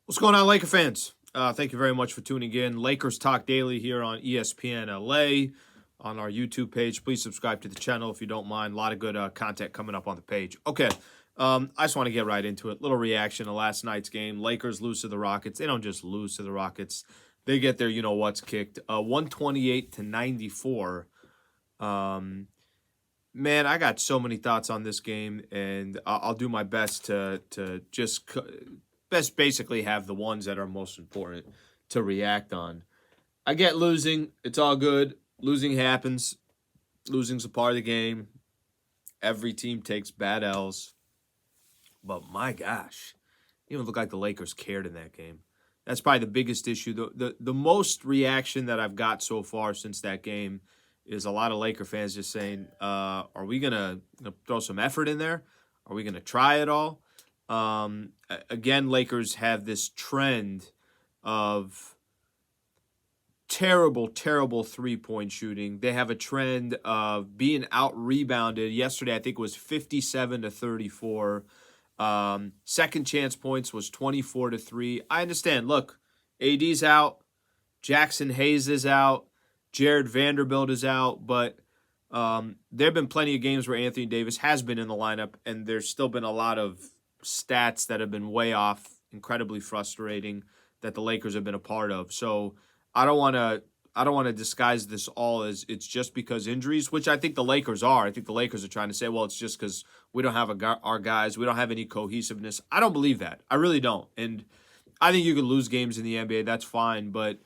What's going on, Laker fans? Thank you very much for tuning in. Lakers Talk Daily here on ESPN LA on our YouTube page. Please subscribe to the channel if you don't mind. A lot of good content coming up on the page. Okay, I just want to get right into it. Little reaction to last night's game. Lakers lose to the Rockets. They don't just lose to the Rockets. They get their you-know-what's kicked. 128-94. Man, I got so many thoughts on this game, and I'll do my best to just basically have the ones that are most important to react on. I get losing. It's all good. Losing happens. Losing's a part of the game. Every team takes bad L's. But my gosh, it even looked like the Lakers cared in that game. That's probably the biggest issue. The most reaction that I've got so far since that game is a lot of Laker fans just saying, are we going to throw some effort in there? Are we going to try it all? Again, Lakers have this trend of terrible three-point shooting. They have a trend of being out-rebounded. Yesterday, I think it was 57-34. Second chance points was 24-3. I understand. Look, AD's out. Jackson Hayes is out. Jared Vanderbilt is out. But there have been plenty of games where Anthony Davis has been in the lineup, and there's still been a lot of stats that have been way off, incredibly frustrating, that the Lakers have been a part of. So I don't want to disguise this all as it's just because injuries, which I think the Lakers are. I think the Lakers are trying to say, well, it's just because we don't have our guys, we don't have any cohesiveness. I don't believe that. I really don't. And I think you could lose games in the NBA. That's fine. But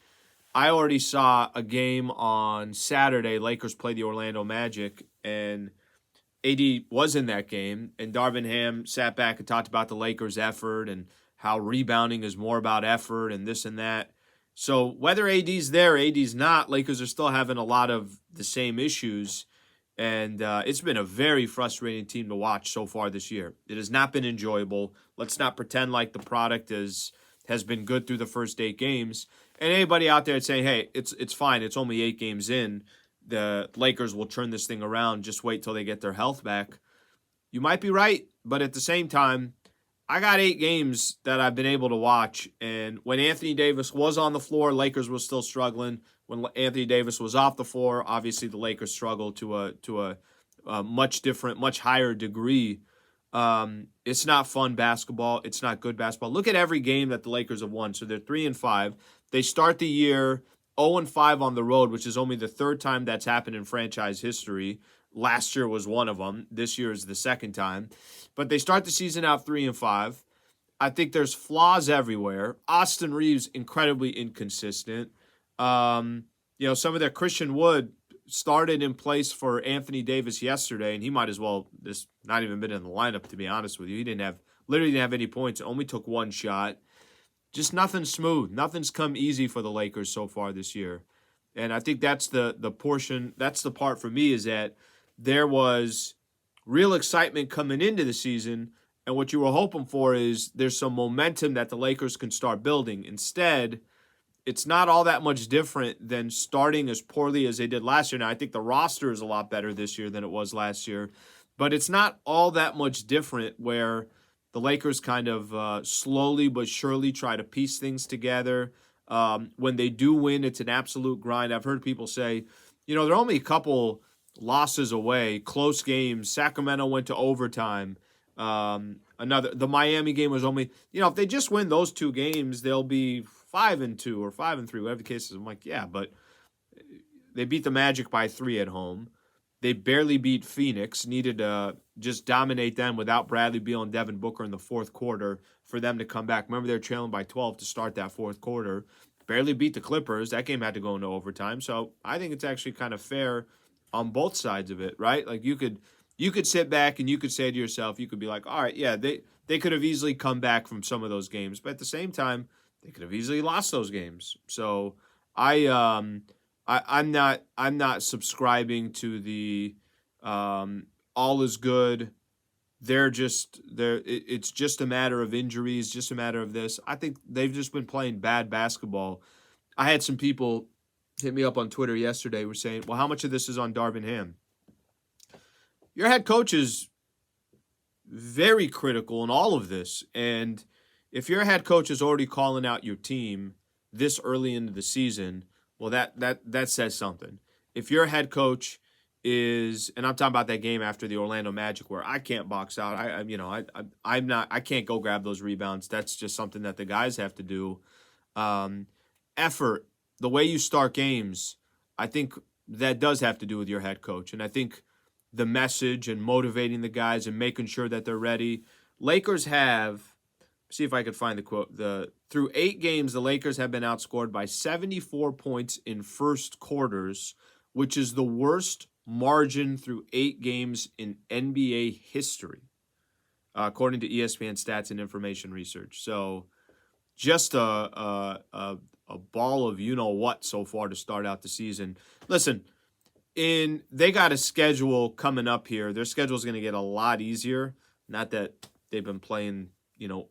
I already saw a game on Saturday. Lakers played the Orlando Magic, and AD was in that game, and Darvin Ham sat back and talked about the Lakers' effort and how rebounding is more about effort and this and that. So whether AD's there, AD's not, Lakers are still having a lot of the same issues, and it's been a very frustrating team to watch so far this year. It has not been enjoyable. Let's not pretend like the product has been good through the first 8 games. And anybody out there saying, hey, it's fine, it's only 8 games in, the Lakers will turn this thing around, just wait till they get their health back. You might be right, but at the same time, I got 8 games that I've been able to watch, and when Anthony Davis was on the floor, Lakers were still struggling. When Anthony Davis was off the floor, obviously the Lakers struggled to a much different, much higher degree. It's not fun basketball. It's not good basketball. Look at every game that the Lakers have won. So they're 3-5. They start the year 0-5 on the road, which is only the 3rd time that's happened in franchise history. Last year was one of them. This year is the 2nd time. But they start the season out 3-5. I think there's flaws everywhere. Austin Reeves, incredibly inconsistent. Some of their Christian Wood started in place for Anthony Davis yesterday, and he might as well just not even been in the lineup, to be honest with you. He literally didn't have any points, only took 1 shot. Just nothing smooth. Nothing's come easy for the Lakers so far this year. And I think that's the portion, that's the part for me, is that there was real excitement coming into the season, and what you were hoping for is there's some momentum that the Lakers can start building. Instead, it's not all that much different than starting as poorly as they did last year. Now, I think the roster is a lot better this year than it was last year, but it's not all that much different where the Lakers kind of slowly but surely try to piece things together. When they do win, it's an absolute grind. I've heard people say, they're only a couple losses away, close games. Sacramento went to overtime. The Miami game was only, if they just win those 2 games, they'll be 5-2 or 5-3, whatever the case is. I'm like, yeah, but they beat the Magic by 3 at home. They barely beat Phoenix, needed to just dominate them without Bradley Beal and Devin Booker in the 4th quarter for them to come back. Remember, they were trailing by 12 to start that 4th quarter. Barely beat the Clippers. That game had to go into overtime. So I think it's actually kind of fair on both sides of it, right? Like you could sit back and you could say to yourself, you could be like, all right, yeah, they could have easily come back from some of those games, but at the same time, they could have easily lost those games. So I'm not subscribing to the all is good. It's just a matter of injuries, just a matter of this. I think they've just been playing bad basketball. I had some people hit me up on Twitter yesterday, were saying, well, how much of this is on Darvin Ham? Your head coach is very critical in all of this, and if your head coach is already calling out your team this early into the season, well, that says something. If your head coach is, and I'm talking about that game after the Orlando Magic where I can't box out. I'm not, I can't go grab those rebounds. That's just something that the guys have to do. Um, Effort, the way you start games, I think that does have to do with your head coach. And I think the message and motivating the guys and making sure that they're ready. Lakers have, see if I could find the quote. Through 8 games, the Lakers have been outscored by 74 points in first quarters, which is the worst margin through 8 games in NBA history, according to ESPN Stats and Information Research. So just a ball of you-know-what so far to start out the season. Listen, they got a schedule coming up here. Their schedule is going to get a lot easier. Not that they've been playing,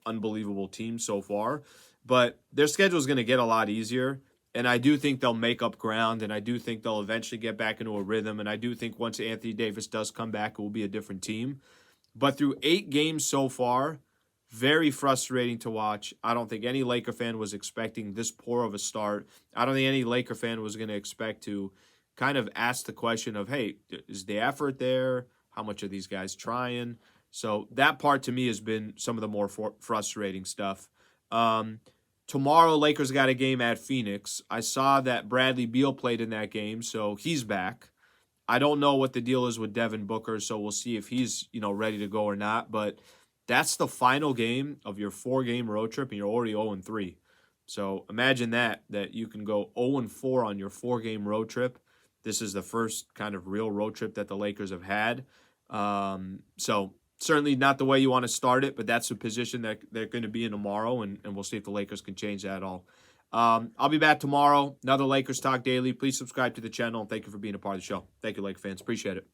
unbelievable teams so far, but their schedule is going to get a lot easier. And I do think they'll make up ground, and I do think they'll eventually get back into a rhythm. And I do think once Anthony Davis does come back, it will be a different team. But through 8 games so far, very frustrating to watch. I don't think any Laker fan was expecting this poor of a start. I don't think any Laker fan was going to expect to kind of ask the question of, hey, is the effort there? How much are these guys trying? So that part to me has been some of the more frustrating stuff. Tomorrow, Lakers got a game at Phoenix. I saw that Bradley Beal played in that game, so he's back. I don't know what the deal is with Devin Booker, so we'll see if he's, ready to go or not. But that's the final game of your 4-game road trip, and you're already 0-3. So imagine that you can go 0-4 on your 4-game road trip. This is the first kind of real road trip that the Lakers have had. So certainly not the way you want to start it, but that's the position that they're going to be in tomorrow, and we'll see if the Lakers can change that at all. I'll be back tomorrow. Another Lakers Talk Daily. Please subscribe to the channel. Thank you for being a part of the show. Thank you, Laker fans. Appreciate it.